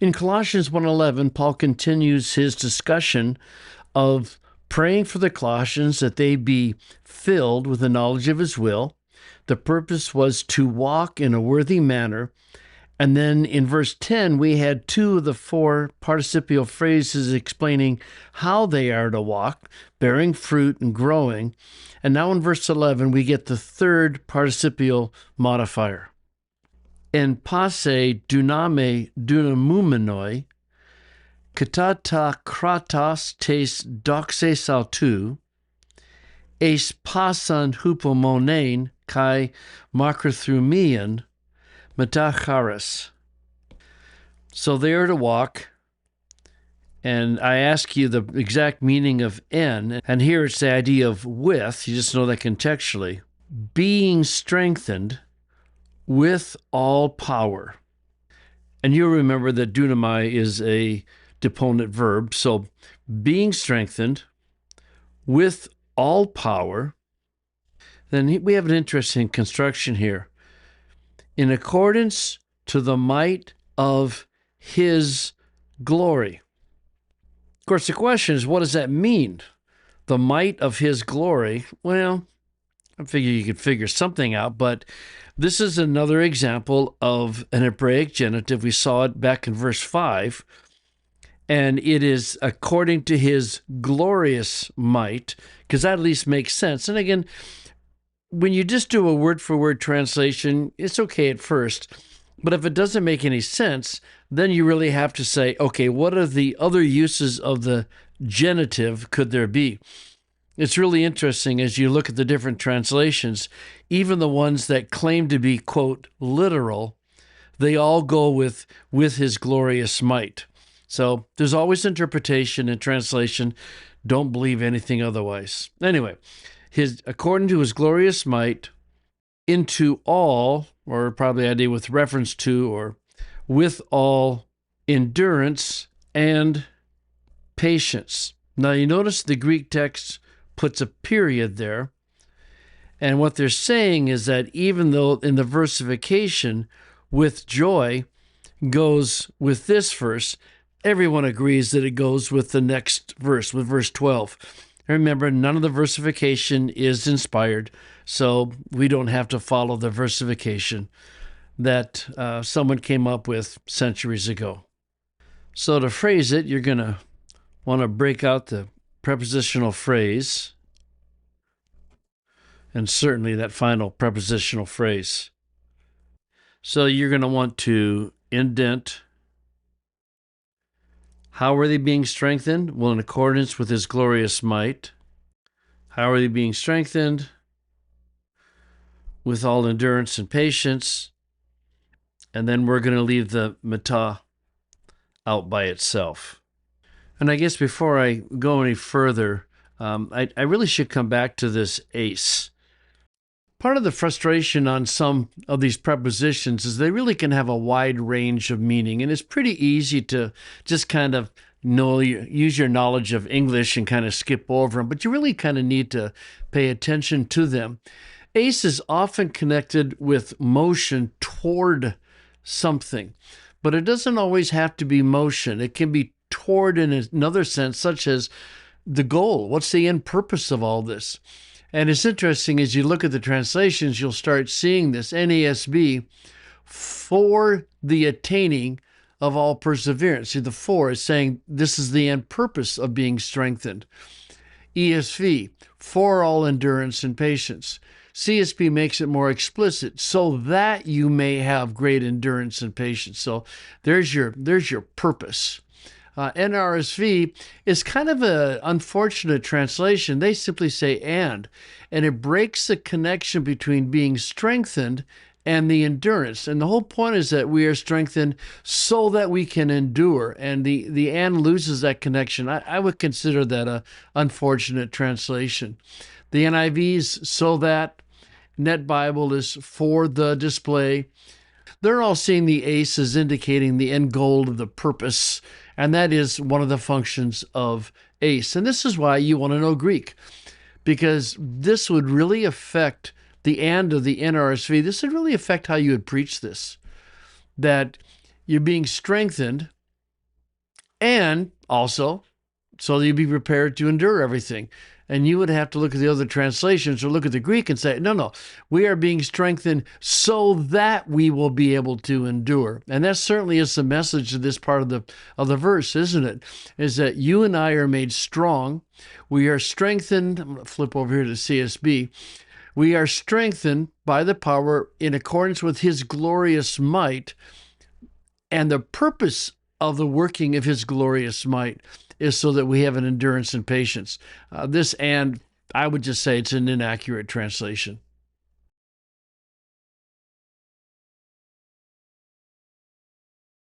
In Colossians 1:11, Paul continues his discussion of praying for the Colossians that they be filled with the knowledge of his will. The purpose was to walk in a worthy manner. And then in verse 10, we had two of the four participial phrases explaining how they are to walk, bearing fruit and growing. And now in verse 11, we get the third participial modifier. En passe duname dunamumenoi, katata kratos tes doxes autou, es passan hupomonein kai makrothrumian metacharis. So they are to walk, and I ask you the exact meaning of en, and here it's the idea of with, you just know that contextually, being strengthened with all power. And you'll remember that dunamai is a deponent verb, so being strengthened with all power. Then we have an interesting construction here. In accordance to the might of his glory. Of course, the question is, what does that mean? The might of his glory? Well, I figure you could figure something out, but this is another example of an Hebraic genitive. We saw it back in verse 5, and it is according to his glorious might, because that at least makes sense. And again, when you just do a word-for-word translation, it's okay at first, but if it doesn't make any sense, then you really have to say, okay, what are the other uses of the genitive could there be? It's really interesting as you look at the different translations, even the ones that claim to be, quote, literal, they all go with his glorious might. So there's always interpretation and translation. Don't believe anything otherwise. Anyway, according to his glorious might, into all, or probably idea with reference to, or with all endurance and patience. Now you notice the Greek text puts a period there, and what they're saying is that even though in the versification with joy goes with this verse, everyone agrees that it goes with the next verse, with verse 12. Remember, none of the versification is inspired, so we don't have to follow the versification that someone came up with centuries ago. So to phrase it, you're going to want to break out the prepositional phrase, and certainly that final prepositional phrase. So you're going to want to indent. How are they being strengthened? Well, in accordance with his glorious might. How are they being strengthened? With all endurance and patience. And then we're going to leave the meta out by itself. And I guess before I go any further, I really should come back to this ace. Part of the frustration on some of these prepositions is they really can have a wide range of meaning, and it's pretty easy to just kind of use your knowledge of English and kind of skip over them, but you really kind of need to pay attention to them. Ace is often connected with motion toward something, but it doesn't always have to be motion. It can be toward in another sense, such as the goal. What's the end purpose of all this? And it's interesting, as you look at the translations, you'll start seeing this. NASB, for the attaining of all perseverance. See, the for is saying this is the end purpose of being strengthened. ESV, for all endurance and patience. CSB makes it more explicit, so that you may have great endurance and patience. So there's your purpose. NRSV is kind of an unfortunate translation. They simply say and it breaks the connection between being strengthened and the endurance. And the whole point is that we are strengthened so that we can endure. And the and loses that connection. I would consider that an unfortunate translation. The NIV is so that. Net Bible is for the display. They're all seeing the ace as indicating the end goal of the purpose, and that is one of the functions of ace. And this is why you want to know Greek, because this would really affect the and of the NRSV. This would really affect how you would preach this, that you're being strengthened And also, so that you be prepared to endure everything. And you would have to look at the other translations or look at the Greek and say, no, we are being strengthened so that we will be able to endure. And that certainly is the message of this part of the verse, isn't it? Is that you and I are made strong. We are strengthened. I'm going to flip over here to CSB. We are strengthened by the power in accordance with his glorious might. And the purpose of the working of his glorious might is so that we have an endurance and patience. And I would just say it's an inaccurate translation.